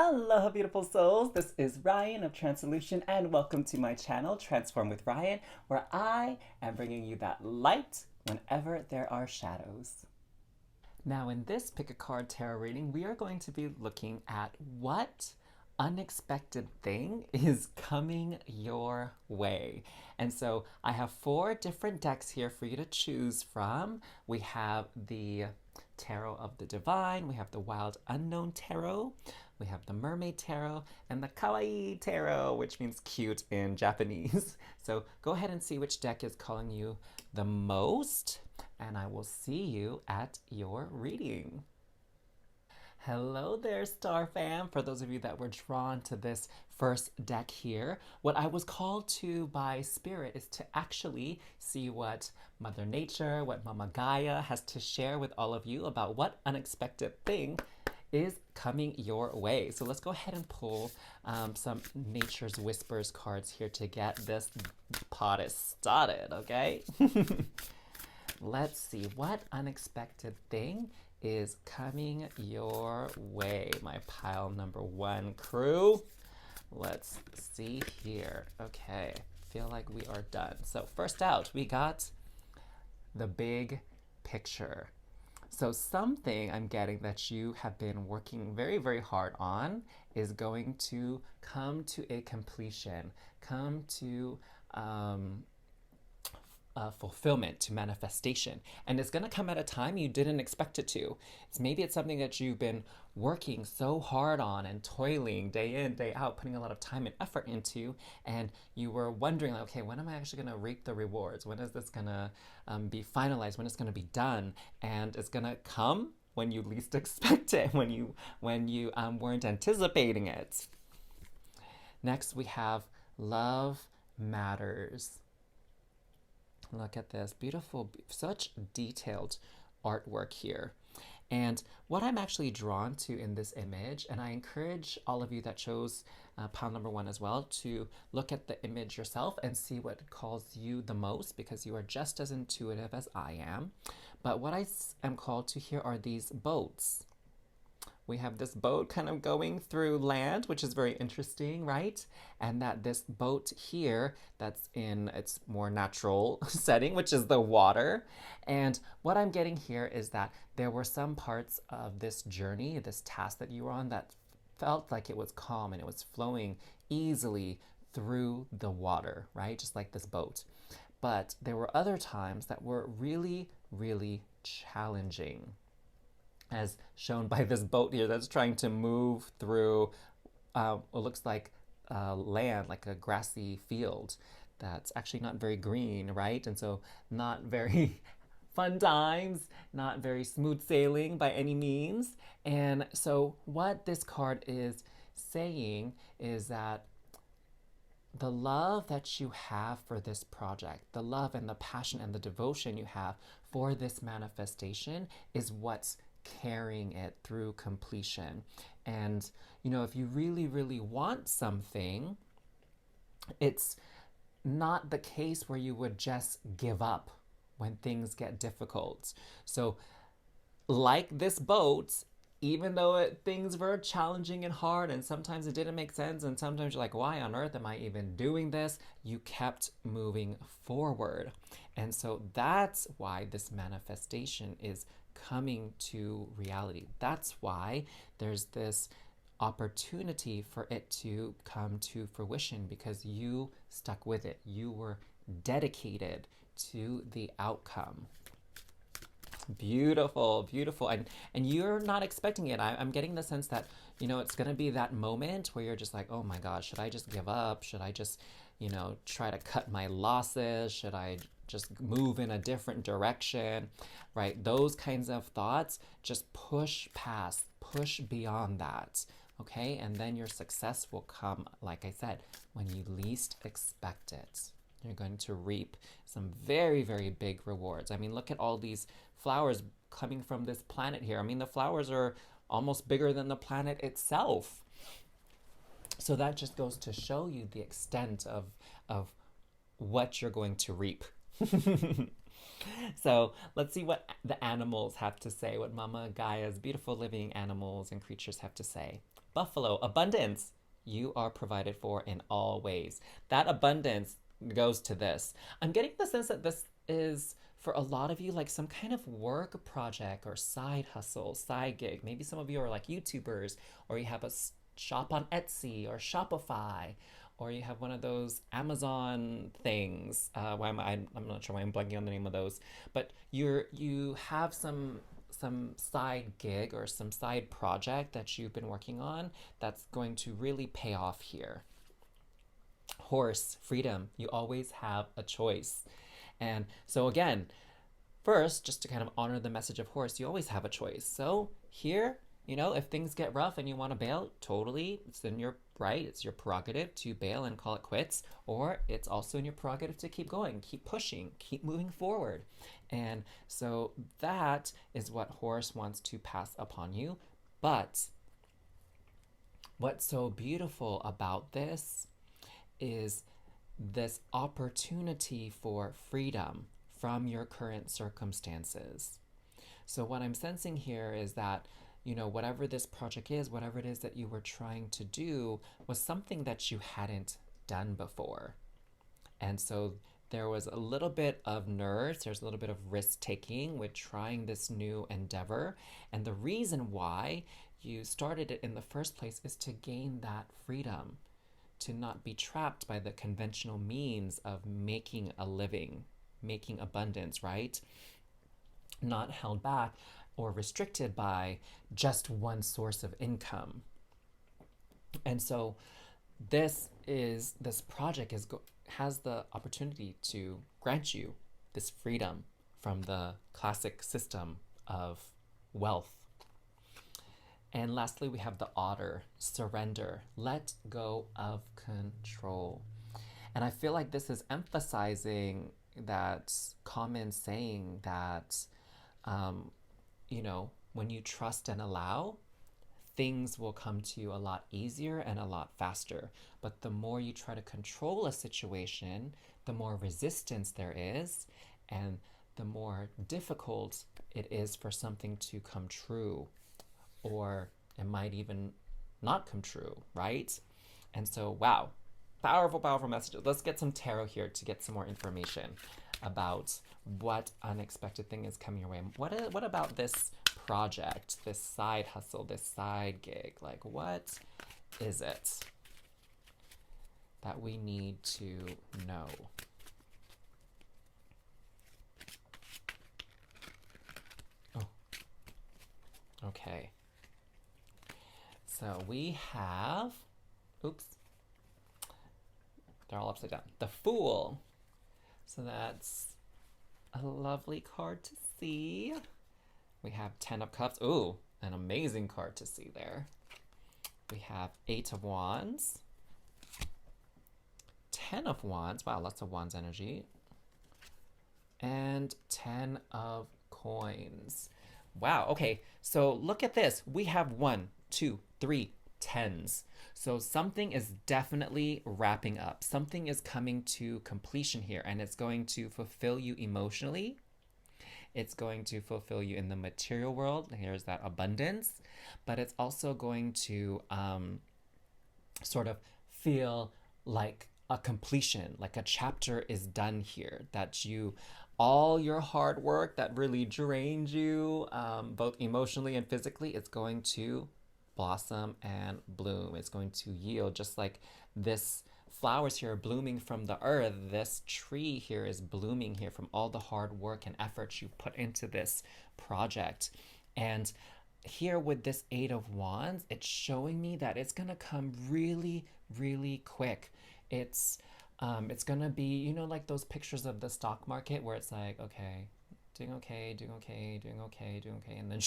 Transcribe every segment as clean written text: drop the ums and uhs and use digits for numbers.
Aloha, beautiful souls. This is Ryan of tranSOULution, and welcome to my channel, Transform with Ryan, where I am bringing you that light whenever there are shadows. Now, in this Pick a Card Tarot reading, we are going to be looking at what unexpected thing is coming your way. And so I have 4 different decks here for you to choose from. We have the Tarot of the Divine, we have the Wild Unknown Tarot, we have the Mermaid Tarot, and the Kawaii Tarot, which means cute in Japanese. So go ahead and see which deck is calling you the most, and I will see you at your reading. Hello there, Star Fam. For those of you that were drawn to this first deck here, what I was called to by Spirit is to actually see what Mother Nature, what Mama Gaia has to share with all of you about what unexpected thing is coming your way. So let's go ahead and pull some Nature's Whispers cards here to get this party started, okay? Let's see, what unexpected thing is coming your way, my pile number 1 crew. Let's see here. Okay, feel like we are done. So first out, we got the big picture. So something I'm getting that you have been working very, very hard on is going to come to a completion, come to fulfillment, to manifestation. And it's going to come at a time you didn't expect it to. Maybe it's something that you've been working so hard on and toiling day in, day out, putting a lot of time and effort into, and you were wondering, like, okay, when am I actually going to reap the rewards? When is this going to be finalized? When it's going to be done? And it's going to come when you least expect it, when you weren't anticipating it. Next, we have Love Matters. Look at this beautiful, such detailed artwork here. And what I'm actually drawn to in this image, and I encourage all of you that chose pile number 1 as well to look at the image yourself and see what calls you the most, because you are just as intuitive as I am. But what I am called to here are these boats. We have this boat kind of going through land, which is very interesting, right? And that this boat here, that's in its more natural setting, which is the water. And what I'm getting here is that there were some parts of this journey, this task that you were on, that felt like it was calm and it was flowing easily through the water, right? Just like this boat. But there were other times that were really, really challenging, as shown by this boat here that's trying to move through what looks like land, like a grassy field that's actually not very green, right? And so not very fun times, not very smooth sailing by any means. And so what this card is saying is that the love that you have for this project, the love and the passion and the devotion you have for this manifestation is what's carrying it through completion. And if you really, really want something, it's not the case where you would just give up when things get difficult. So like this boat, even though things were challenging and hard, and sometimes it didn't make sense, and sometimes you're like, why on earth am I even doing this? You kept moving forward. And so that's why this manifestation is coming to reality. That's why there's this opportunity for it to come to fruition, because you stuck with it. You were dedicated to the outcome. Beautiful, beautiful. And you're not expecting it. I'm getting the sense that, it's going to be that moment where you're just like, oh my gosh, should I just give up? Should I just, try to cut my losses? Should I just move in a different direction, right? Those kinds of thoughts, just push past, push beyond that, okay? And then your success will come, like I said, when you least expect it. You're going to reap some very, very big rewards. I mean, look at all these flowers coming from this planet here. I mean, the flowers are almost bigger than the planet itself. So that just goes to show you the extent of what you're going to reap. So let's see what the animals have to say, what Mama Gaia's beautiful living animals and creatures have to say. Buffalo, abundance. You are provided for in all ways. That abundance goes to this. I'm getting the sense that this is for a lot of you like some kind of work project or side hustle, side gig. Maybe some of you are like YouTubers, or you have a shop on Etsy or Shopify, or you have one of those Amazon things. I'm not sure why I'm blanking on the name of those, but you have some side gig or some side project that you've been working on that's going to really pay off here. Horse, freedom. You always have a choice. And so again, first, just to kind of honor the message of horse, you always have a choice. So here, if things get rough and you want to bail, totally, it's in your right, it's your prerogative to bail and call it quits, or it's also in your prerogative to keep going, keep pushing, keep moving forward. And so that is what horse wants to pass upon you. But what's so beautiful about this is this opportunity for freedom from your current circumstances. So what I'm sensing here is that, whatever this project is, whatever it is that you were trying to do was something that you hadn't done before. And so there was a little bit of nerves, there's a little bit of risk taking with trying this new endeavor. And the reason why you started it in the first place is to gain that freedom, to not be trapped by the conventional means of making a living, making abundance, right? Not held back or restricted by just one source of income. And so this project has the opportunity to grant you this freedom from the classic system of wealth. And lastly, we have the otter, surrender, let go of control. And I feel like this is emphasizing that common saying that, when you trust and allow, things will come to you a lot easier and a lot faster. But the more you try to control a situation, the more resistance there is, and the more difficult it is for something to come true, or it might even not come true, right? And so, wow, powerful, powerful messages. Let's get some tarot here to get some more information about what unexpected thing is coming your way. What about this project, this side hustle, this side gig? Like, what is it that we need to know? Oh, okay. So we have, oops, they're all upside down. The Fool. So that's a lovely card to see. We have 10 of Cups. Ooh, an amazing card to see there. We have 8 of Wands. 10 of Wands. Wow, lots of Wands energy. And 10 of Coins. Wow, okay. So look at this. We have 1, 2, 3 tens. So something is definitely wrapping up. Something is coming to completion here, and it's going to fulfill you emotionally. It's going to fulfill you in the material world. Here's that abundance. But it's also going to sort of feel like a completion, like a chapter is done here, that all your hard work that really drained you, both emotionally and physically, it's going to blossom and bloom. It's going to yield, just like this flowers here are blooming from the earth. This tree here is blooming here from all the hard work and effort you put into this project. And here with this 8 of Wands, it's showing me that it's gonna come really, really quick. It's gonna be, like those pictures of the stock market where it's like, okay, doing okay, doing okay, doing okay, doing okay, and then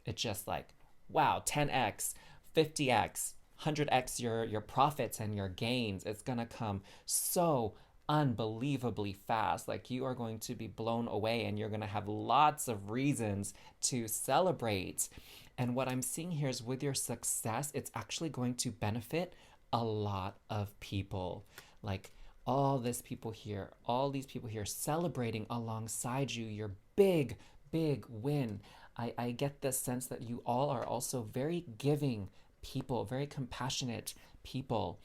it's just like, wow, 10x, 50x, 100x your profits and your gains. It's gonna come so unbelievably fast. Like, you are going to be blown away, and you're gonna have lots of reasons to celebrate. And what I'm seeing here is, with your success, it's actually going to benefit a lot of people. Like, all these people here celebrating alongside you your big, big win. I get this sense that you all are also very giving people, very compassionate people,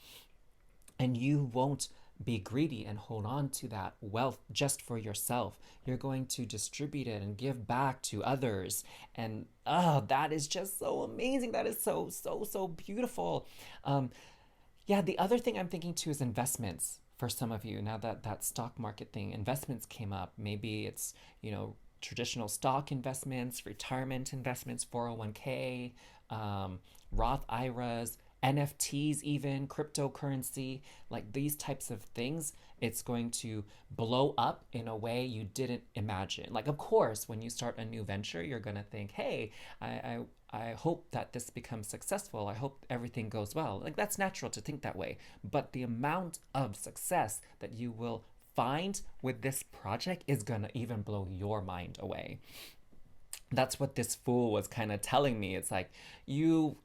and you won't be greedy and hold on to that wealth just for yourself. You're going to distribute it and give back to others. And oh, that is just so amazing. That is so, so, so beautiful. Yeah, the other thing I'm thinking too is investments for some of you. Now that that stock market thing, investments came up. Maybe it's, traditional stock investments, retirement investments, 401k, Roth IRAs, NFTs, even cryptocurrency, like these types of things. It's going to blow up in a way you didn't imagine. Like, of course, when you start a new venture, you're going to think, hey, I hope that this becomes successful. I hope everything goes well. Like, that's natural to think that way. But the amount of success that you will find with this project is going to even blow your mind away. That's what this fool was kind of telling me. It's like, you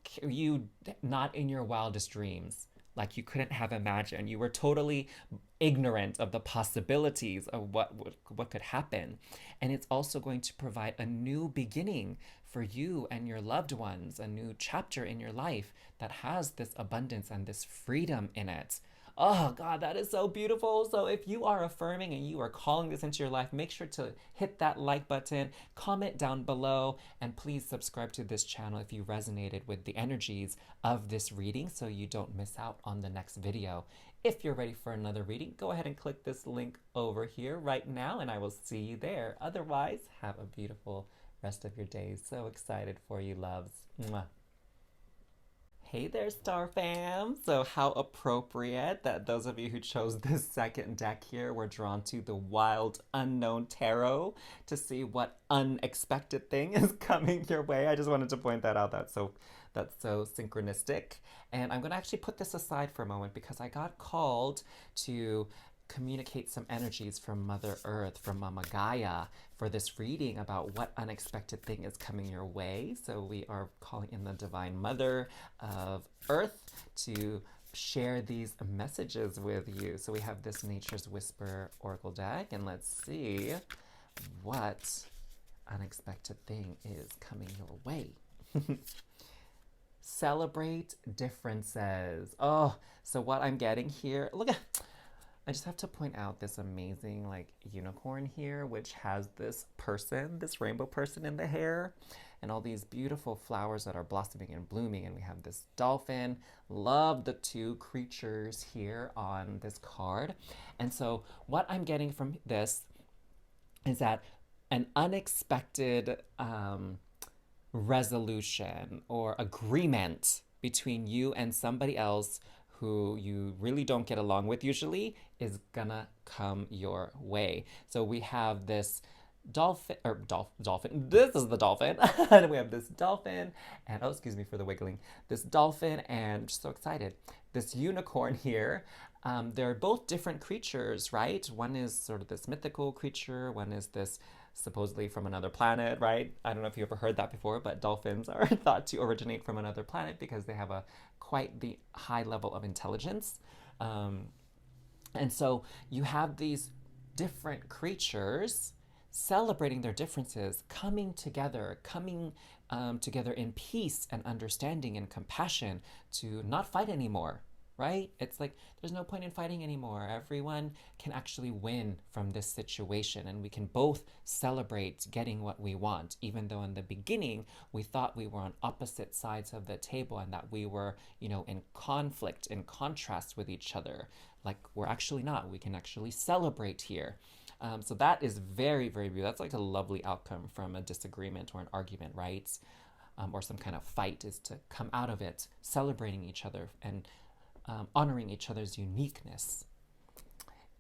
not in your wildest dreams, like you couldn't have imagined. You were totally ignorant of the possibilities of what could happen. And it's also going to provide a new beginning for you and your loved ones, a new chapter in your life that has this abundance and this freedom in it. Oh God, that is so beautiful. So if you are affirming and you are calling this into your life, make sure to hit that like button, comment down below, and please subscribe to this channel if you resonated with the energies of this reading so you don't miss out on the next video. If you're ready for another reading, go ahead and click this link over here right now and I will see you there. Otherwise, have a beautiful rest of your day. So excited for you, loves. Mwah. Hey there, Star Fam! So how appropriate that those of you who chose this second deck here were drawn to the Wild Unknown Tarot to see what unexpected thing is coming your way. I just wanted to point that out. That's so synchronistic. And I'm going to actually put this aside for a moment because I got called to communicate some energies from Mother Earth, from Mama Gaia, for this reading about what unexpected thing is coming your way. So we are calling in the Divine Mother of Earth to share these messages with you. So we have this Nature's Whisper Oracle deck, and let's see what unexpected thing is coming your way. Celebrate differences. Oh, so what I'm getting here, look at, I just have to point out this amazing unicorn here, which has this person, this rainbow person in the hair, and all these beautiful flowers that are blossoming and blooming. And we have this dolphin. Love the two creatures here on this card. And so what I'm getting from this is that an unexpected resolution or agreement between you and somebody else who you really don't get along with usually is gonna come your way. So we have this dolphin, this is the dolphin, and we have this dolphin, and oh, excuse me for the wiggling, this dolphin, and just so excited, this unicorn here. They're both different creatures, right? One is sort of this mythical creature, one is this supposedly from another planet, right? I don't know if you ever heard that before, but dolphins are thought to originate from another planet because they have a quite the high level of intelligence. And so you have these different creatures celebrating their differences, coming together in peace and understanding and compassion to not fight anymore, right? It's like there's no point in fighting anymore. Everyone can actually win from this situation, and we can both celebrate getting what we want, even though in the beginning we thought we were on opposite sides of the table and that we were, in conflict, in contrast with each other. Like, we're actually not. We can actually celebrate here. So that is very, very beautiful. That's like a lovely outcome from a disagreement or an argument, right? Or some kind of fight, is to come out of it celebrating each other and honoring each other's uniqueness.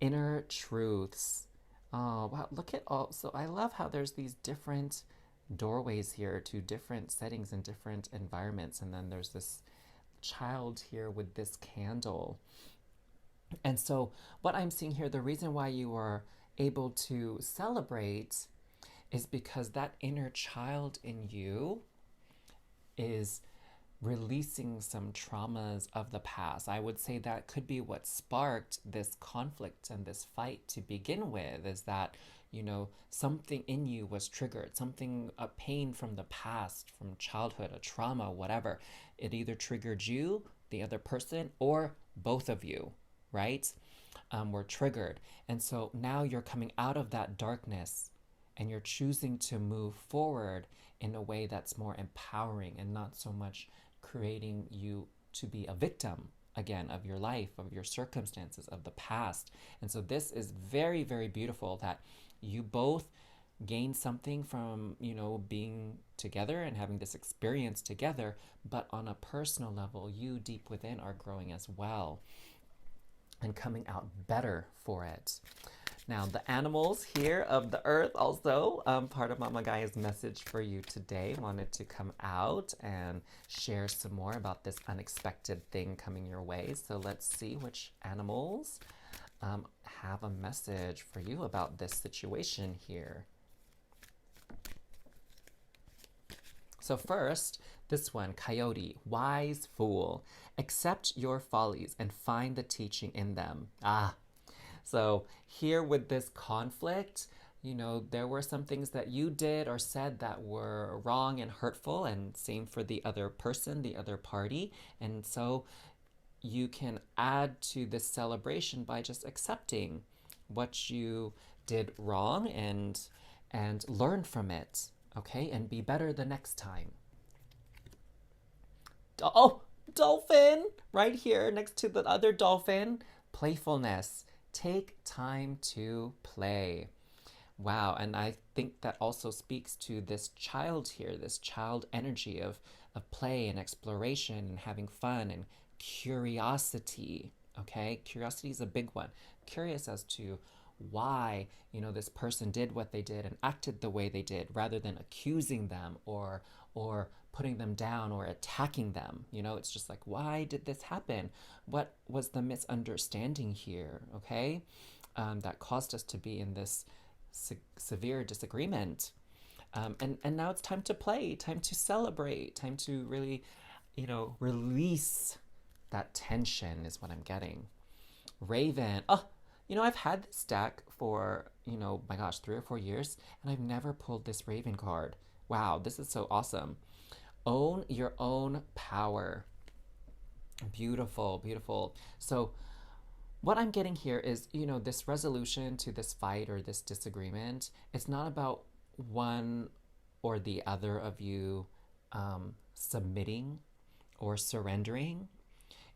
Inner truths. Oh, wow, look at all. So I love how there's these different doorways here to different settings and different environments. And then there's this child here with this candle. And so what I'm seeing here, the reason why you are able to celebrate is because that inner child in you is releasing some traumas of the past. I would say that could be what sparked this conflict and this fight to begin with, is that something in you was triggered, something, a pain from the past, from childhood, a trauma, whatever. It either triggered you, the other person, or both of you, right? Were triggered. And so now you're coming out of that darkness and you're choosing to move forward in a way that's more empowering and not so much creating you to be a victim again of your life, of your circumstances, of the past. And so this is very, very beautiful that you both gain something from, being together and having this experience together, but on a personal level, you deep within are growing as well and coming out better for it. Now, the animals here of the earth also, part of Mama Gaia's message for you today, wanted to come out and share some more about this unexpected thing coming your way. So let's see which animals have a message for you about this situation here. So first, this one, Coyote, wise fool. Accept your follies and find the teaching in them. So here with this conflict, there were some things that you did or said that were wrong and hurtful, and same for the other person, the other party. And so you can add to this celebration by just accepting what you did wrong and learn from it, okay? And be better the next time. Oh, dolphin! Right here next to the other dolphin. Playfulness. Take time to play. Wow, and I think that also speaks to this child here, this child energy of play and exploration and having fun and curiosity, okay? Curiosity is a big one. Curious as to why, this person did what they did and acted the way they did, rather than accusing them or putting them down or attacking them. It's just like, why did this happen? What was the misunderstanding here, okay? That caused us to be in this severe disagreement. And now it's time to play, time to celebrate, time to really, release that tension is what I'm getting. Raven. I've had this deck for, my gosh, 3 or 4 years, and I've never pulled this Raven card. Wow, this is so awesome. Own your own power. Beautiful, beautiful. So what I'm getting here is, this resolution to this fight or this disagreement, it's not about one or the other of you submitting or surrendering.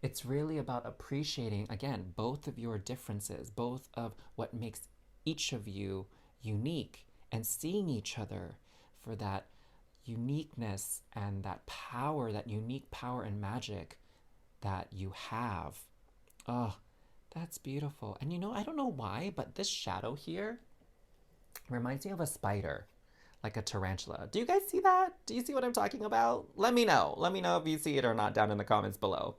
It's really about appreciating, again, both of your differences, both of what makes each of you unique, and seeing each other for that uniqueness and that power, that unique power and magic that you have. Oh, that's beautiful. And I don't know why, but this shadow here reminds me of a spider, like a tarantula. Do you guys see that? Do you see what I'm talking about? Let me know. Let me know if you see it or not down in the comments below.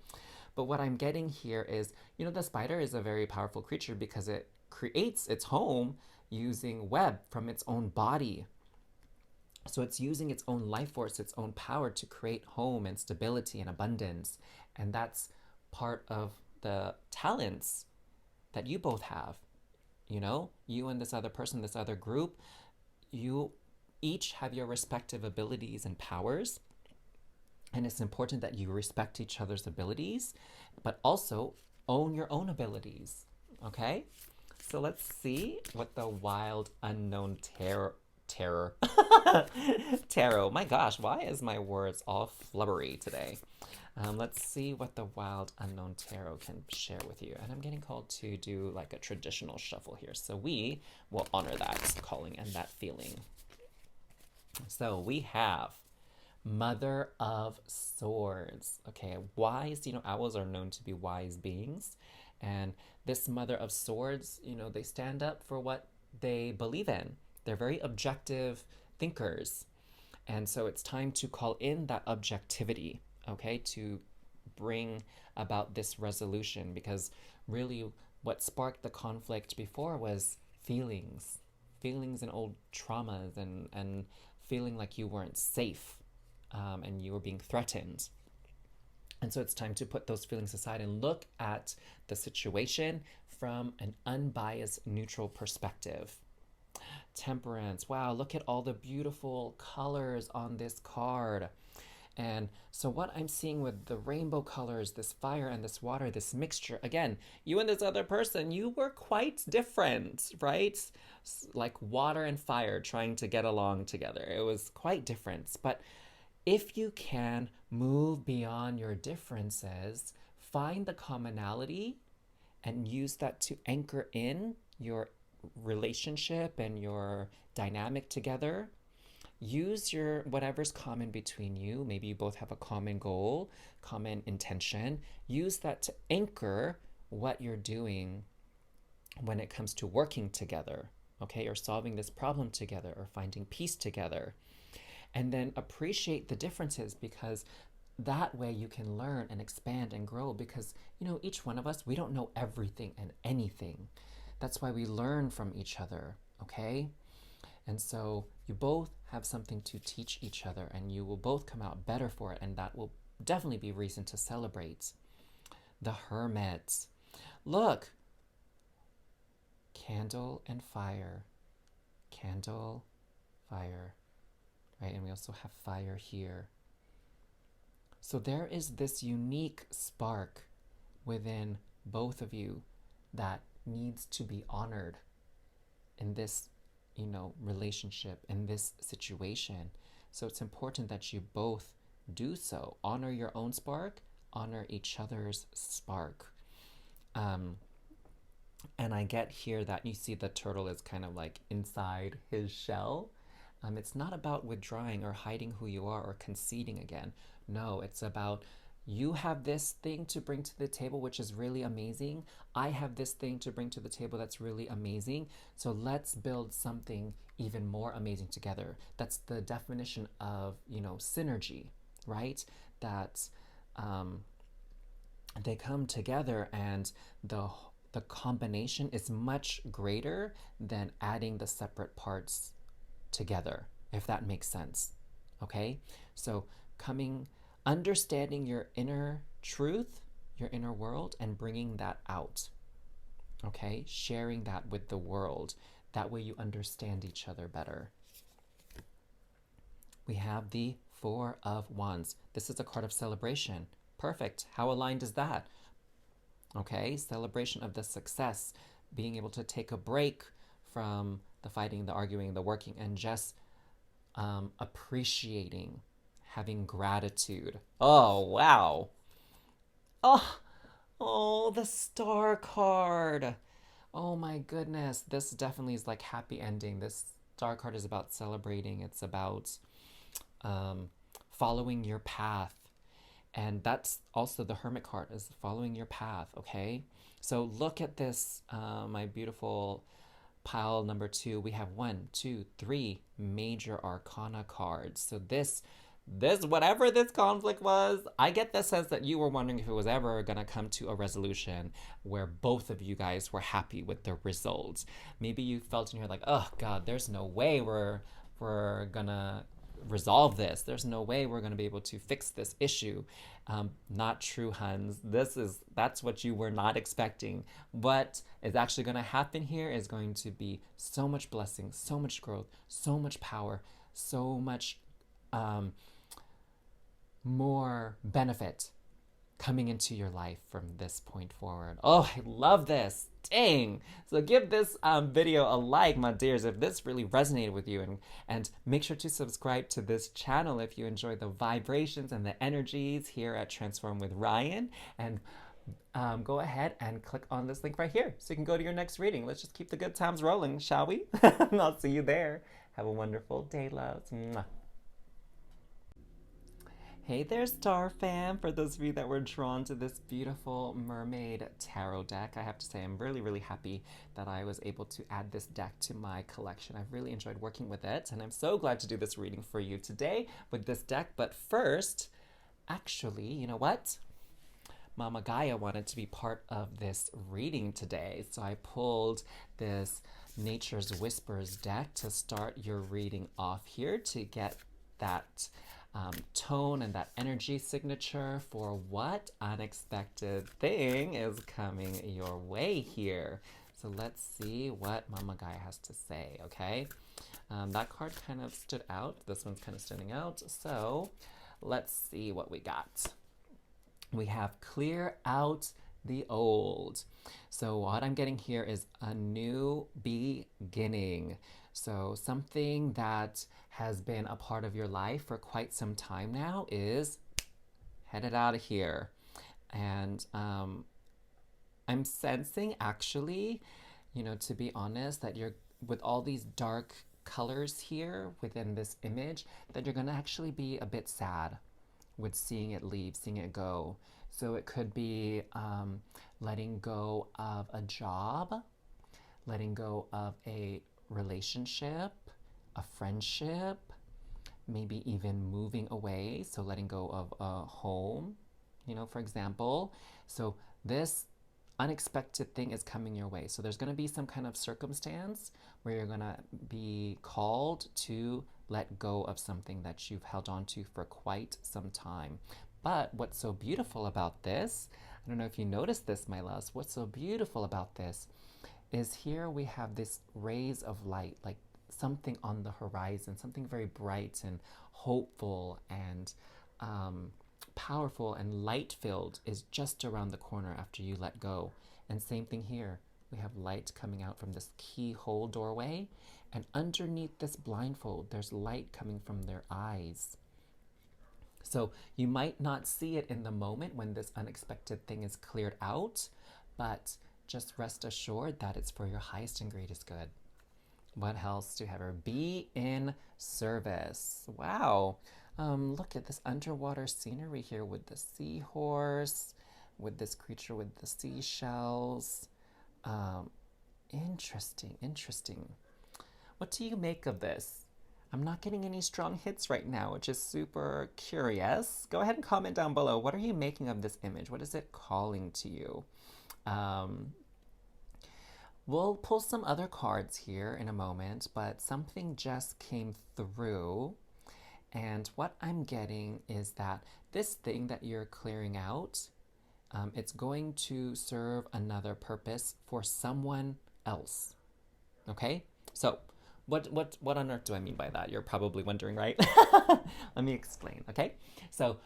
But what I'm getting here is, the spider is a very powerful creature because it creates its home using web from its own body. So it's using its own life force, its own power to create home and stability and abundance. And that's part of the talents that you both have. You and this other person, this other group, you each have your respective abilities and powers. And it's important that you respect each other's abilities, but also own your own abilities, okay? So let's see what the wild unknown tarot. My gosh, why is my words all flubbery today? Let's see what the wild unknown tarot can share with you. And I'm getting called to do like a traditional shuffle here. So we will honor that calling and that feeling. So we have Mother of Swords. Okay, wise, owls are known to be wise beings. And this Mother of Swords, they stand up for what they believe in. They're very objective thinkers. And so it's time to call in that objectivity, okay, to bring about this resolution, because really what sparked the conflict before was feelings and old traumas and feeling like you weren't safe. And you were being threatened. And so it's time to put those feelings aside and look at the situation from an unbiased, neutral perspective. Temperance. Wow, look at all the beautiful colors on this card. And so what I'm seeing with the rainbow colors, this fire and this water, this mixture, again, you and this other person, you were quite different, right? Like water and fire trying to get along together. It was quite different. But if you can move beyond your differences, find the commonality and use that to anchor in your relationship and your dynamic together. Use your whatever's common between you. Maybe you both have a common goal, common intention. Use that to anchor what you're doing when it comes to working together, okay, or solving this problem together or finding peace together. And then appreciate the differences, because that way you can learn and expand and grow, because each one of us, we don't know everything and anything. That's why we learn from each other, okay? And so you both have something to teach each other, and you will both come out better for it, and that will definitely be reason to celebrate. The Hermit. Look, candle and fire. Candle, fire, right? And we also have fire here. So there is this unique spark within both of you that needs to be honored in this, relationship, in this situation. So it's important that you both do so. Honor your own spark, honor each other's spark. And I get here that you see the turtle is kind of like inside his shell. It's not about withdrawing or hiding who you are or conceding again. No, it's about you have this thing to bring to the table, which is really amazing. I have this thing to bring to the table that's really amazing. So let's build something even more amazing together. That's the definition of, synergy, right? That they come together, and the combination is much greater than adding the separate parts together, if that makes sense. Okay? So understanding your inner truth, your inner world, and bringing that out. Okay? Sharing that with the world. That way you understand each other better. We have the Four of Wands. This is a card of celebration. Perfect. How aligned is that? Okay? Celebration of the success. Being able to take a break from the fighting, the arguing, the working, and just appreciating, having gratitude. Oh, wow. Oh, the Star card. Oh my goodness. This definitely is like happy ending. This Star card is about celebrating. It's about following your path. And that's also the Hermit card, is following your path, okay? So look at this, my beautiful pile number 2. We have 1, 2, 3 major arcana cards. So this whatever this conflict was, I get the sense that you were wondering if it was ever gonna come to a resolution where both of you guys were happy with the results. Maybe you felt in here like, oh God, there's no way we're gonna resolve this. There's no way we're gonna be able to fix this issue. Not true, Huns. That's what you were not expecting. What is actually gonna happen here is going to be so much blessing, so much growth, so much power, so much more benefit coming into your life from this point forward. Oh, I love this. Dang. So give this video a like, my dears, if this really resonated with you, and make sure to subscribe to this channel if you enjoy the vibrations and the energies here at Transform with Ryan. And go ahead and click on this link right here so you can go to your next reading. Let's just keep the good times rolling, shall we? I'll see you there. Have a wonderful day, loves. Mwah. Hey there, Star fam! For those of you that were drawn to this beautiful Mermaid Tarot deck, I have to say I'm really, really happy that I was able to add this deck to my collection. I've really enjoyed working with it, and I'm so glad to do this reading for you today with this deck. But first, actually, you know what? Mama Gaia wanted to be part of this reading today, so I pulled this Nature's Whispers deck to start your reading off here to get that tone and that energy signature for what unexpected thing is coming your way here. So let's see what Mama Guy has to say, okay? That card kind of stood out. This one's kind of standing out. So let's see what we got. We have clear out the old. So what I'm getting here is a new beginning. So something that has been a part of your life for quite some time now is headed out of here. And I'm sensing actually, you know, to be honest, that you're with all these dark colors here within this image, that you're gonna actually be a bit sad with seeing it leave, seeing it go. So it could be letting go of a job, letting go of a relationship, a friendship, maybe even moving away. So letting go of a home, you know, for example. So this unexpected thing is coming your way. So there's going to be some kind of circumstance where you're going to be called to let go of something that you've held on to for quite some time. But what's so beautiful about this, I don't know if you noticed this, my loves, what's so beautiful about this is here we have this rays of light, like something on the horizon, something very bright and hopeful and powerful and light-filled is just around the corner after you let go. And same thing here. We have light coming out from this keyhole doorway, and underneath this blindfold, there's light coming from their eyes. So you might not see it in the moment when this unexpected thing is cleared out, but just rest assured that it's for your highest and greatest good. What else do you have? Be in service. Wow. Look at this underwater scenery here with the seahorse, with this creature with the seashells. Interesting, interesting. What do you make of this? I'm not getting any strong hits right now, which is super curious. Go ahead and comment down below. What are you making of this image? What is it calling to you? We'll pull some other cards here in a moment, but something just came through. And what I'm getting is that this thing that you're clearing out, it's going to serve another purpose for someone else. Okay? So, what on earth do I mean by that? You're probably wondering, right? Let me explain, okay? So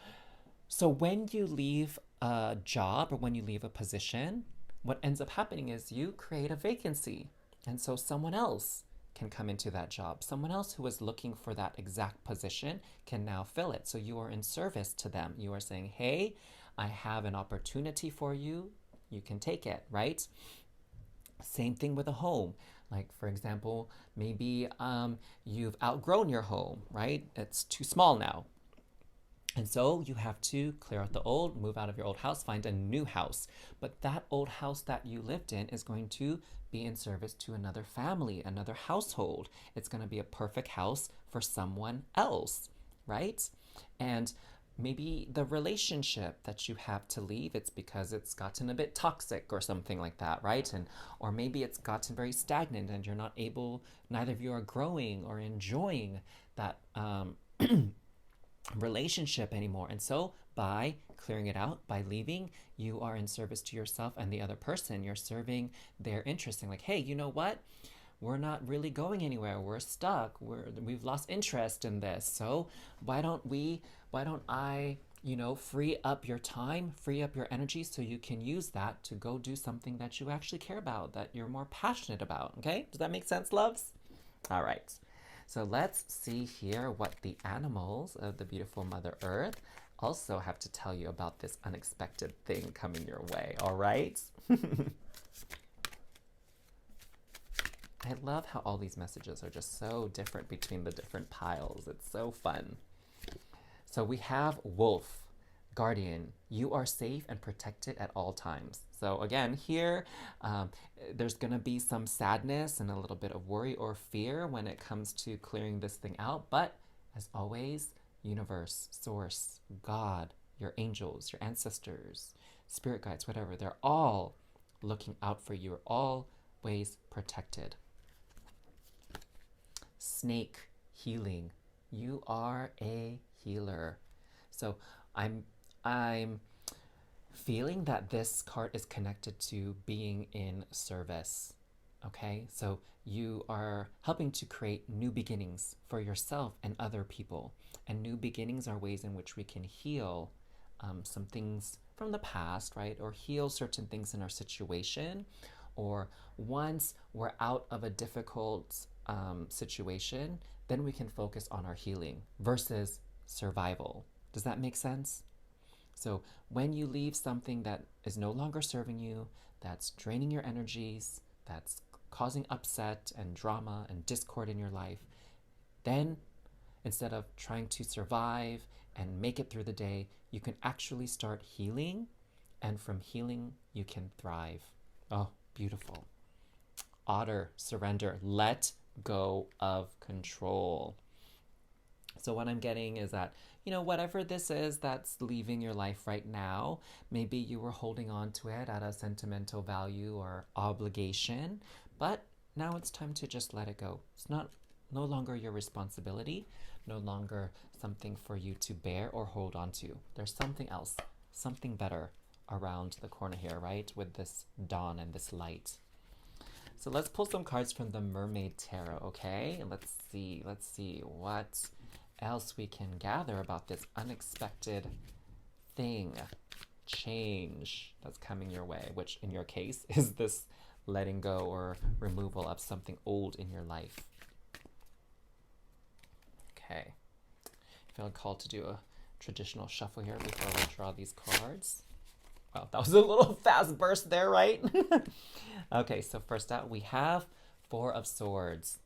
when you leave a job or when you leave a position, what ends up happening is you create a vacancy. And so someone else can come into that job. Someone else who is looking for that exact position can now fill it. So you are in service to them. You are saying, hey, I have an opportunity for you. You can take it, right? Same thing with a home. Like, for example, maybe you've outgrown your home, right? It's too small now. And so you have to clear out the old, move out of your old house, find a new house. But that old house that you lived in is going to be in service to another family, another household. It's going to be a perfect house for someone else, right? And maybe the relationship that you have to leave, it's because it's gotten a bit toxic or something like that, right? Or maybe it's gotten very stagnant and you're not able, neither of you are growing or enjoying that relationship anymore. And so by clearing it out, by leaving, you are in service to yourself and the other person. You're serving their interest, and like, hey, you know what? We're not really going anywhere. We're stuck. We've lost interest in this. So why don't I, you know, free up your time, free up your energy so you can use that to go do something that you actually care about, that you're more passionate about. Okay? Does that make sense, loves? All right. So let's see here what the animals of the beautiful Mother Earth also have to tell you about this unexpected thing coming your way. All right? I love how all these messages are just so different between the different piles. It's so fun. So we have Wolf, Guardian. You are safe and protected at all times. So again, here, there's going to be some sadness and a little bit of worry or fear when it comes to clearing this thing out. But as always, universe, source, God, your angels, your ancestors, spirit guides, whatever, they're all looking out for you. You're always protected. Snake, healing. You are a healer. So I'm feeling that this card is connected to being in service. Okay, so you are helping to create new beginnings for yourself and other people. And new beginnings are ways in which we can heal some things from the past, right? Or heal certain things in our situation. Or once we're out of a difficult situation, then we can focus on our healing versus survival. Does that make sense? So when you leave something that is no longer serving you, that's draining your energies, that's causing upset and drama and discord in your life, then instead of trying to survive and make it through the day, you can actually start healing. And from healing, you can thrive. Oh, beautiful. Otter, surrender, let go of control. So what I'm getting is that, whatever this is that's leaving your life right now, maybe you were holding on to it at a sentimental value or obligation, but now it's time to just let it go. It's no longer your responsibility, no longer something for you to bear or hold on to. There's something else, something better around the corner here, right? With this dawn and this light. So let's pull some cards from the Mermaid Tarot, okay? Let's see what else we can gather about this unexpected thing, change that's coming your way, which in your case is this letting go or removal of something old in your life. Okay. I feel called to do a traditional shuffle here before we draw these cards. Wow, that was a little fast burst there, right? Okay, so first out we have Four of Swords.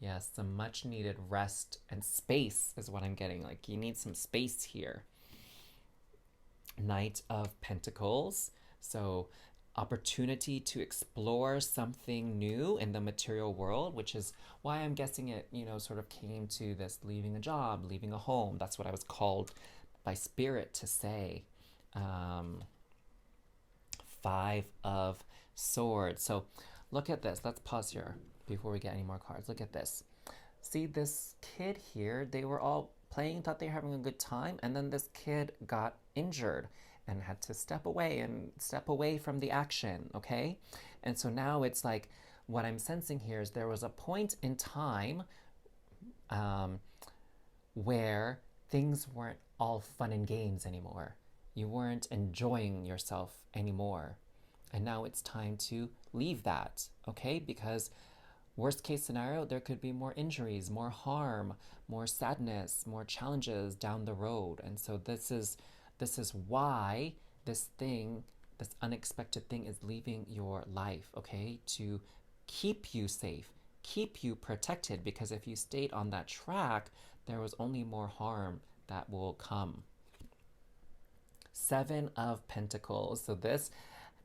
Yes, some much needed rest and space is what I'm getting. Like you need some space here. Knight of Pentacles. So opportunity to explore something new in the material world, which is why I'm guessing it, sort of came to this leaving a job, leaving a home. That's what I was called by spirit to say. Five of Swords. So look at this. Let's pause here before we get any more cards. Look at this. See this kid here, they were all playing, thought they were having a good time, and then this kid got injured and had to step away from the action, okay? And so now it's like, what I'm sensing here is there was a point in time where things weren't all fun and games anymore. You weren't enjoying yourself anymore. And now it's time to leave that, okay? Because worst case scenario, there could be more injuries, more harm, more sadness, more challenges down the road. And so this is why this unexpected thing is leaving your life, okay? To keep you safe, keep you protected, because if you stayed on that track, there was only more harm that will come. Seven of Pentacles. So this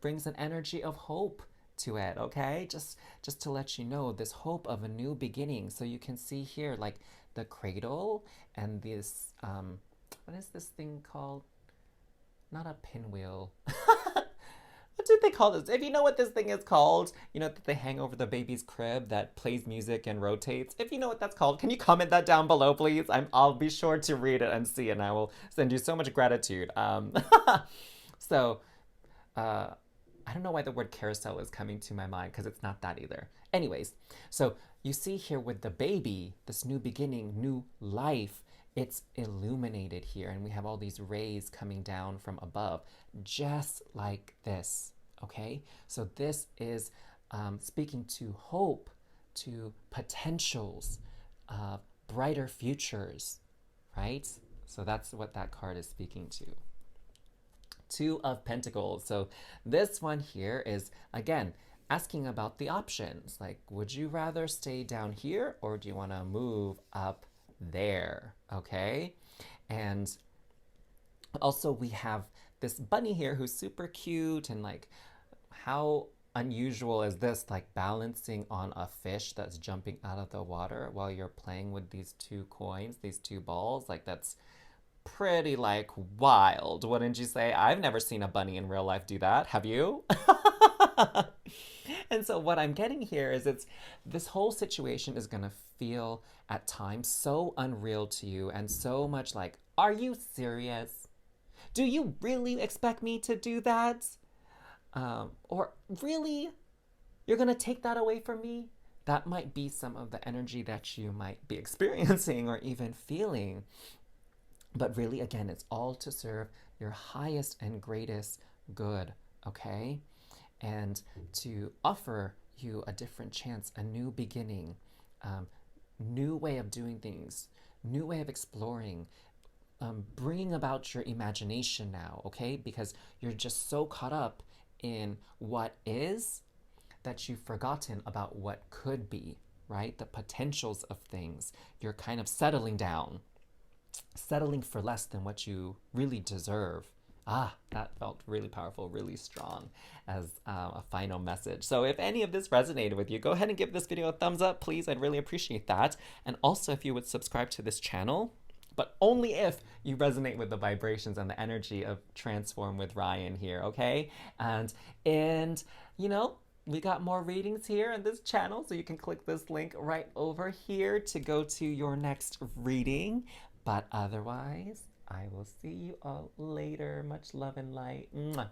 brings an energy of hope to it, okay? Just to let you know, this hope of a new beginning. So you can see here, like the cradle and this, what is this thing called? Not a pinwheel. What did they call this? If you know what this thing is called, that they hang over the baby's crib that plays music and rotates. If you know what that's called, can you comment that down below, please? I'll be sure to read it and see it, and I will send you so much gratitude. So, I don't know why the word carousel is coming to my mind, because it's not that either. Anyways, so you see here with the baby, this new beginning, new life, it's illuminated here, and we have all these rays coming down from above, just like this, okay? So this is speaking to hope, to potentials, brighter futures, right? So that's what that card is speaking to. Two of Pentacles. So this one here is, again, asking about the options. Like, would you rather stay down here, or do you want to move up there? Okay. And also we have this bunny here who's super cute, and like, how unusual is this, like balancing on a fish that's jumping out of the water while you're playing with these two coins, these two balls? Like, that's pretty like wild, wouldn't you say? I've never seen a bunny in real life do that. Have you? And so what I'm getting here is this whole situation is gonna feel at times so unreal to you, and so much like, are you serious? Do you really expect me to do that? Or really? You're going to take that away from me? That might be some of the energy that you might be experiencing or even feeling. But really, again, it's all to serve your highest and greatest good, okay? And to offer you a different chance, a new beginning, new way of doing things, new way of exploring, bringing about your imagination now, okay? Because you're just so caught up in what is that you've forgotten about what could be, right? The potentials of things. You're kind of settling down, settling for less than what you really deserve. Ah, that felt really powerful, really strong as a final message. So if any of this resonated with you, go ahead and give this video a thumbs up, please. I'd really appreciate that. And also if you would subscribe to this channel, but only if you resonate with the vibrations and the energy of Transform with Ryan here, okay? And you know, we got more readings here on this channel, so you can click this link right over here to go to your next reading. But otherwise, I will see you all later. Much love and light. Mwah.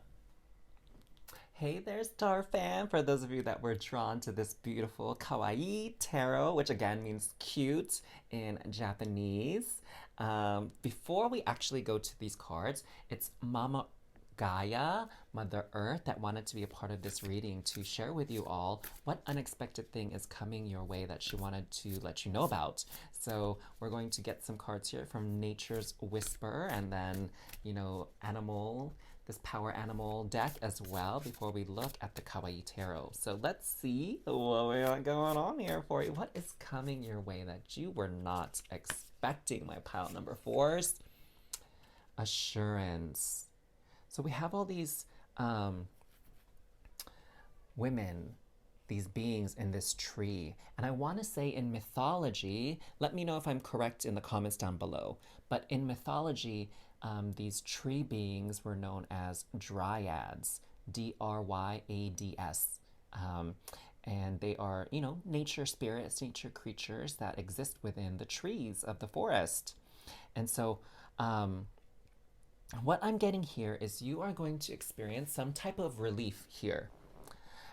Hey there, Star Fam! For those of you that were drawn to this beautiful Kawaii Tarot, which again means cute in Japanese. Before we actually go to these cards, it's Mama Gaia, Mother Earth, that wanted to be a part of this reading to share with you all what unexpected thing is coming your way that she wanted to let you know about. So we're going to get some cards here from Nature's Whisper and then, you know, this power animal deck as well before we look at the Kawaii Tarot. So let's see what we got going on here for you. What is coming your way that you were not expecting, my pile number 4s? Assurance. So we have all these women, these beings in this tree. And I want to say in mythology, let me know if I'm correct in the comments down below, but in mythology, these tree beings were known as dryads, D-R-Y-A-D-S. And they are, you know, nature spirits, nature creatures that exist within the trees of the forest. And so, what I'm getting here is you are going to experience some type of relief here.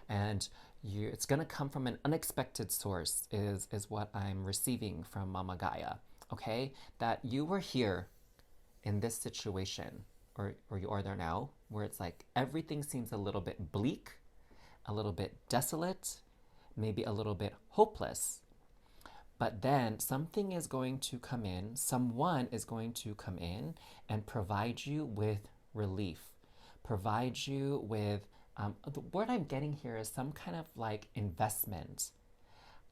And it's going to come from an unexpected source is what I'm receiving from Mama Gaia, okay? That you were here in this situation, or you are there now, where it's like everything seems a little bit bleak, a little bit desolate, maybe a little bit hopeless. But then something is going to come in, someone is going to come in and provide you with relief, provide you with, the word I'm getting here is some kind of like investment,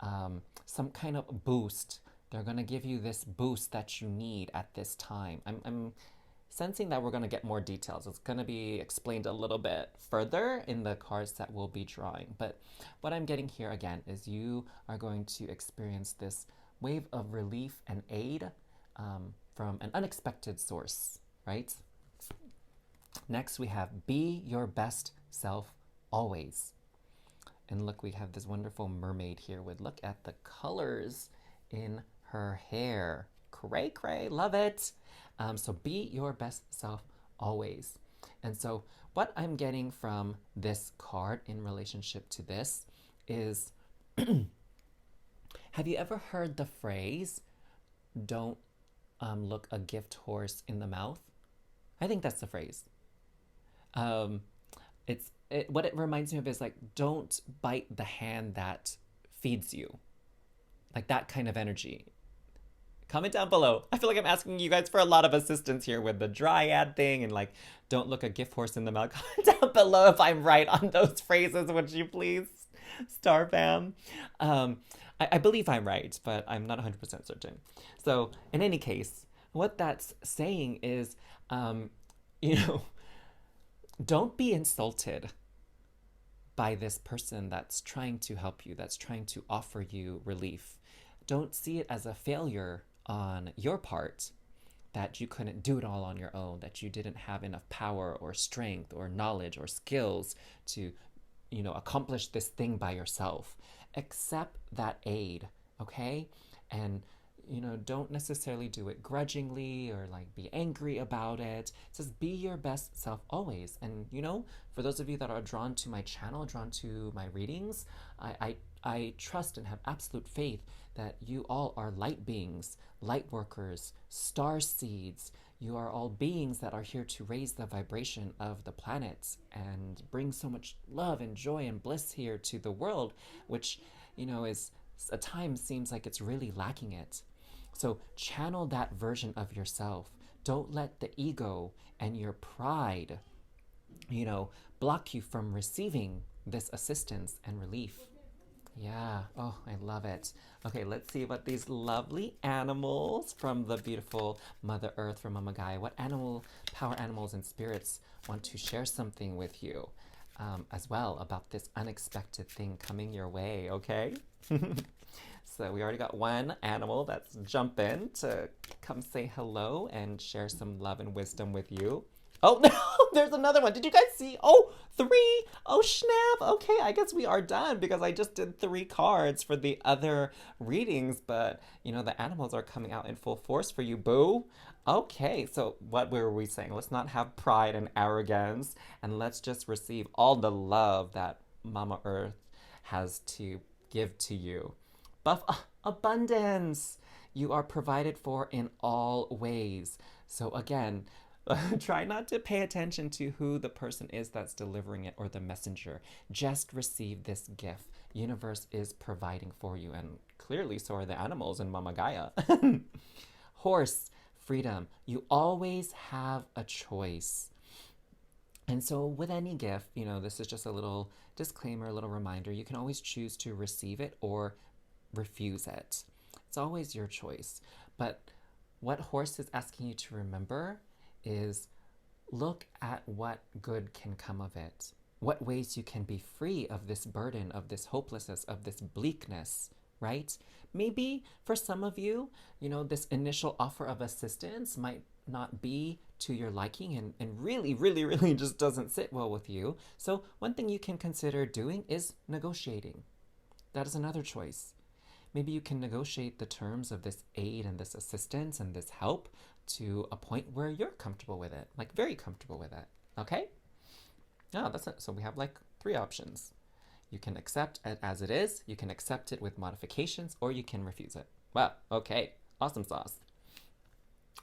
some kind of boost. They're going to give you this boost that you need at this time. I'm sensing that we're going to get more details. It's going to be explained a little bit further in the cards that we'll be drawing. But what I'm getting here again is you are going to experience this wave of relief and aid from an unexpected source, right? Next, we have be your best self always. And look, we have this wonderful mermaid here with, look at the colors in her hair. Cray, cray, love it. So be your best self always. And so what I'm getting from this card in relationship to this is, have you ever heard the phrase, don't look a gift horse in the mouth? I think that's the phrase. What it reminds me of is like, don't bite the hand that feeds you. Like that kind of energy. Comment down below. I feel like I'm asking you guys for a lot of assistance here with the dryad thing and like, don't look a gift horse in the mouth. Comment down below if I'm right on those phrases, would you please, Star Fam? I believe I'm right, but I'm not 100% certain. So in any case, what that's saying is, you know, don't be insulted by this person that's trying to help you, that's trying to offer you relief. Don't see it as a failure on your part that you couldn't do it all on your own, that you didn't have enough power or strength or knowledge or skills to, you know, accomplish this thing by yourself. Accept that aid, okay? And don't necessarily do it grudgingly or like be angry about it. It says be your best self always. And for those of you that are drawn to my channel, drawn to my readings, I trust and have absolute faith that you all are light beings, light workers, star seeds. You are all beings that are here to raise the vibration of the planets and bring so much love and joy and bliss here to the world, which, is at times seems like it's really lacking it. So channel that version of yourself. Don't let the ego and your pride, block you from receiving this assistance and relief. Yeah. Oh, I love it. Okay, let's see what these lovely animals from the beautiful Mother Earth from Mama Gaia, what power animals and spirits want to share something with you as well about this unexpected thing coming your way, okay? So we already got one animal that's jumping to come say hello and share some love and wisdom with you. Oh, no, there's another one. Did you guys see? Oh, 3. Oh, snap. Okay, I guess we are done because I just did 3 cards for the other readings, but, the animals are coming out in full force for you, boo. Okay, so what were we saying? Let's not have pride and arrogance, and let's just receive all the love that Mama Earth has to give to you. Abundance. You are provided for in all ways. So again, try not to pay attention to who the person is that's delivering it or the messenger. Just receive this gift. Universe is providing for you, and clearly so are the animals in Mama Gaia. Horse, freedom. You always have a choice. And so with any gift, this is just a little disclaimer, a little reminder. You can always choose to receive it or refuse it. It's always your choice. But what Horse is asking you to remember is look at what good can come of it. What ways you can be free of this burden, of this hopelessness, of this bleakness, right? Maybe for some of you, this initial offer of assistance might not be to your liking and really, really, really just doesn't sit well with you. So one thing you can consider doing is negotiating. That is another choice. Maybe you can negotiate the terms of this aid and this assistance and this help to a point where you're comfortable with it, like very comfortable with it. Okay? Oh, that's it. So we have like 3 options. You can accept it as it is, you can accept it with modifications, or you can refuse it. Wow, okay. Awesome sauce.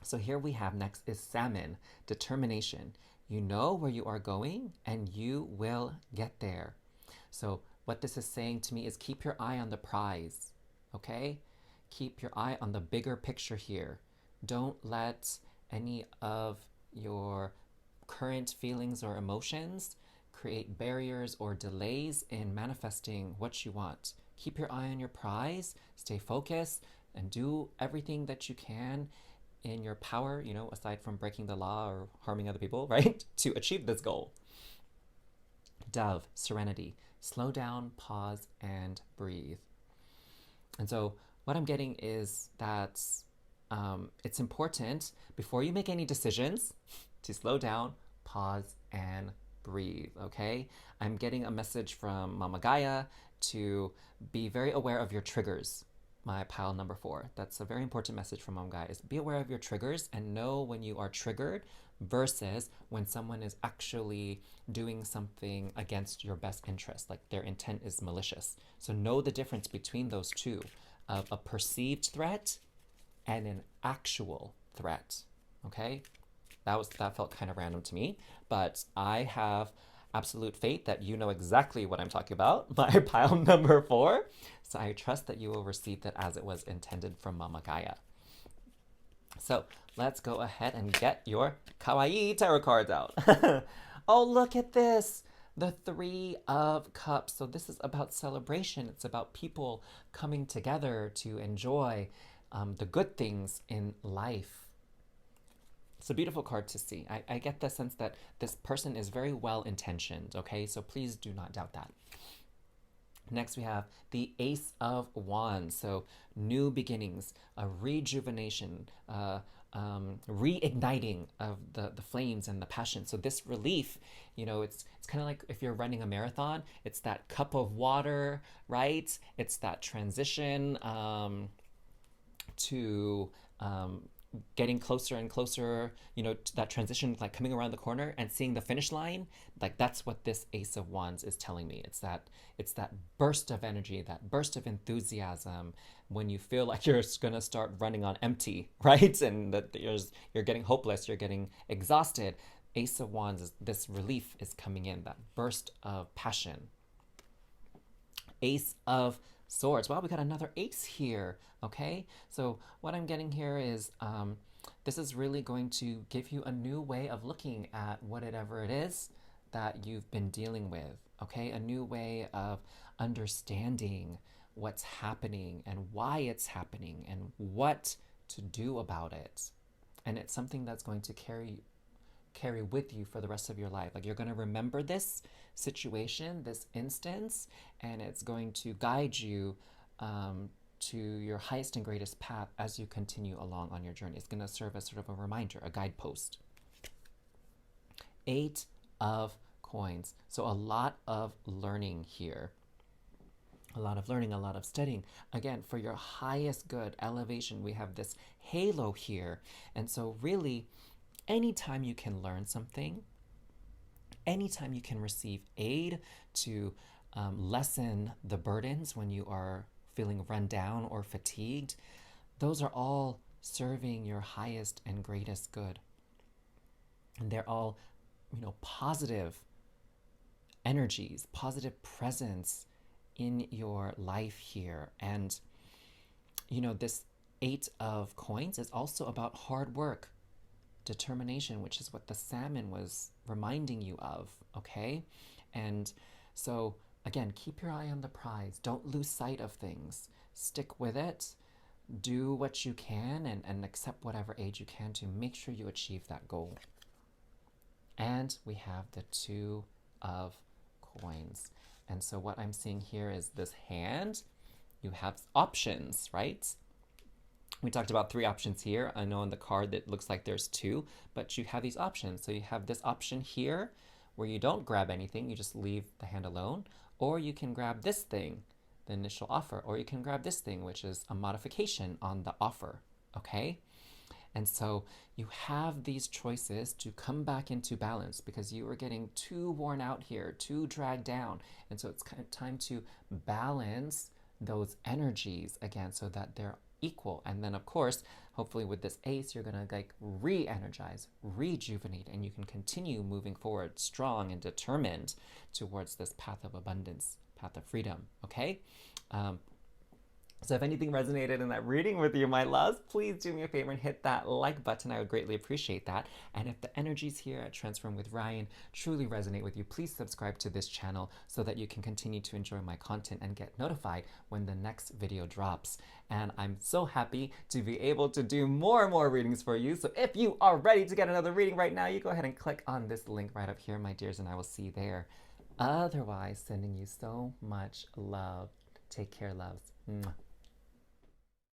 So here we have next is Salmon, determination. You know where you are going and you will get there. So what this is saying to me is keep your eye on the prize. Okay? Keep your eye on the bigger picture here. Don't let any of your current feelings or emotions create barriers or delays in manifesting what you want. Keep your eye on your prize, stay focused, and do everything that you can in your power, aside from breaking the law or harming other people, right? To achieve this goal. Dove, serenity. Slow down, pause, and breathe. And so what I'm getting is that it's important before you make any decisions to slow down, pause, and breathe, okay? I'm getting a message from Mama Gaia to be very aware of your triggers, my pile number 4. That's a very important message from Mama Gaia, is be aware of your triggers and know when you are triggered versus when someone is actually doing something against your best interest, like their intent is malicious. So know the difference between those two, of a perceived threat and an actual threat, okay? That felt kind of random to me, but I have absolute faith that you know exactly what I'm talking about, my pile number 4. So I trust that you will receive that as it was intended from Mama Gaia. So let's go ahead and get your Kawaii Tarot cards out. Oh, look at this. The 3 of Cups. So this is about celebration. It's about people coming together to enjoy the good things in life. It's a beautiful card to see. I get the sense that this person is very well intentioned, okay? So please do not doubt that. Next, we have the Ace of Wands. So new beginnings, a rejuvenation, reigniting of the flames and the passion. So this relief, it's kind of like if you're running a marathon, it's that cup of water, right? It's that transition to getting closer and closer, you know, to that transition, like coming around the corner and seeing the finish line. Like that's what this Ace of Wands is telling me. It's that burst of energy, that burst of enthusiasm when you feel like you're gonna start running on empty, right? And that you're getting hopeless, you're getting exhausted. Ace of Wands is this relief is coming in, that burst of passion. Ace of Swords. Wow, we got another ace here. Okay, so what I'm getting here is this is really going to give you a new way of looking at whatever it is that you've been dealing with. Okay, a new way of understanding what's happening and why it's happening and what to do about it. And it's something that's going to carry with you for the rest of your life. Like you're going to remember this situation, this instance, and it's going to guide you to your highest and greatest path as you continue along on your journey. It's going to serve as sort of a reminder, a guidepost. 8 of Coins. So a lot of learning here. A lot of learning, a lot of studying. Again, for your highest good, elevation, we have this halo here. And so really, anytime you can learn something, anytime you can receive aid to lessen the burdens when you are feeling run down or fatigued, those are all serving your highest and greatest good. And they're all, you know, positive energies, positive presence in your life here. And, you know, this 8 of Coins is also about hard work, determination, which is what the salmon was reminding you of, okay? And so, again, keep your eye on the prize. Don't lose sight of things. Stick with it. Do what you can and accept whatever aid you can to make sure you achieve that goal. And we have the 2 of Coins. And so what I'm seeing here is this hand. You have options, right? We talked about 3 options here. I know on the card that looks like there's 2, but you have these options. So you have this option here where you don't grab anything, you just leave the hand alone, or you can grab this thing, the initial offer, or you can grab this thing, which is a modification on the offer, okay? And so you have these choices to come back into balance because you are getting too worn out here, too dragged down. And so it's kind of time to balance those energies again so that they're equal. And then of course, hopefully with this ace, you're gonna like re-energize, rejuvenate, and you can continue moving forward strong and determined towards this path of abundance, path of freedom, okay? So if anything resonated in that reading with you, my loves, please do me a favor and hit that like button. I would greatly appreciate that. And if the energies here at Transform with Ryan truly resonate with you, please subscribe to this channel so that you can continue to enjoy my content and get notified when the next video drops. And I'm so happy to be able to do more and more readings for you. So if you are ready to get another reading right now, you go ahead and click on this link right up here, my dears, and I will see you there. Otherwise, sending you so much love. Take care, loves. Mwah.